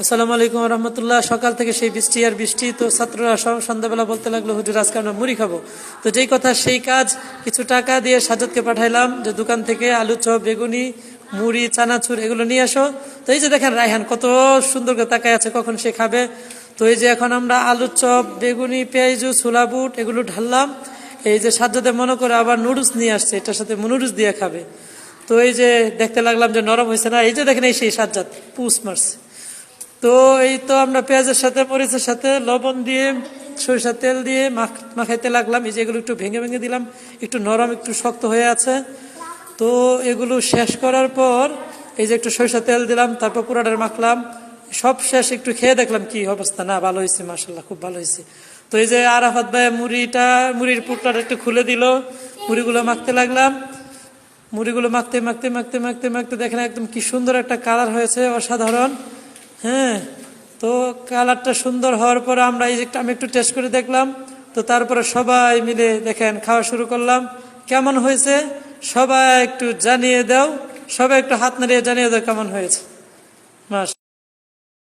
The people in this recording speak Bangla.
আসসালামু আলাইকুম রহমতুল্লাহ। সকাল থেকে সেই বৃষ্টি আর বৃষ্টি, তো ছাত্ররা সন্ধ্যাবেলা বলতে লাগলো, হুজুর আজকে আমরা মুড়ি খাবো। তো যেই কথা সেই কাজ, কিছু টাকা দিয়ে সাজ্জাদকে পাঠাইলাম যে দোকান থেকে আলু চপ, বেগুনি, মুড়ি, চানাচুর এগুলো নিয়ে আসো। তো এই যে দেখেন রায়হান কত সুন্দর করে তাকায় আছে কখন সে খাবে। তো এই যে এখন আমরা আলু চপ, বেগুনি, পেঁয়াজু, ছোলা বুট এগুলো ঢাললাম। এই যে সাজ্জাদে মনে করে আবার নুডলস নিয়ে আসছে, এটার সাথে নুডলস দিয়ে খাবে। তো এই যে দেখতে লাগলাম যে নরম হয়েছে না, এই যে দেখেন এই সেই সাজ্জাদ পুষ মারছে। তো এই তো আমরা পেঁয়াজের সাথে, মরিচের সাথে, লবণ দিয়ে, সরিষার তেল দিয়ে মাখাইতে লাগলাম। এই যে এগুলো একটু ভেঙে ভেঙে দিলাম, একটু নরম একটু শক্ত হয়ে আছে। তো এগুলো শেষ করার পর এই যে একটু সরিষার তেল দিলাম, তারপর পুরাটার মাখলাম। সব শেষ একটু খেয়ে দেখলাম কি অবস্থা, না ভালো হয়েছে, মাশাআল্লাহ খুব ভালো হয়েছে। তো এই যে আরাফাত ভাই মুড়ির পুরটাটা একটু খুলে দিল, মুড়িগুলো মাখতে লাগলাম। মুড়িগুলো মাখতে মাখতে মাখতে মাখতে মাখতে দেখেন একদম কি সুন্দর একটা কালার হয়েছে, অসাধারণ। হ্যাঁ, তো কালারটা সুন্দর হওয়ার পরে আমরা এই যে আমি একটু টেস্ট করে দেখলাম। তো তারপরে সবাই মিলে দেখেন খাওয়া শুরু করলাম। কেমন হয়েছে সবাই একটু জানিয়ে দাও, সবাই একটু হাত নাড়িয়ে জানিয়ে দাও কেমন হয়েছে। মাস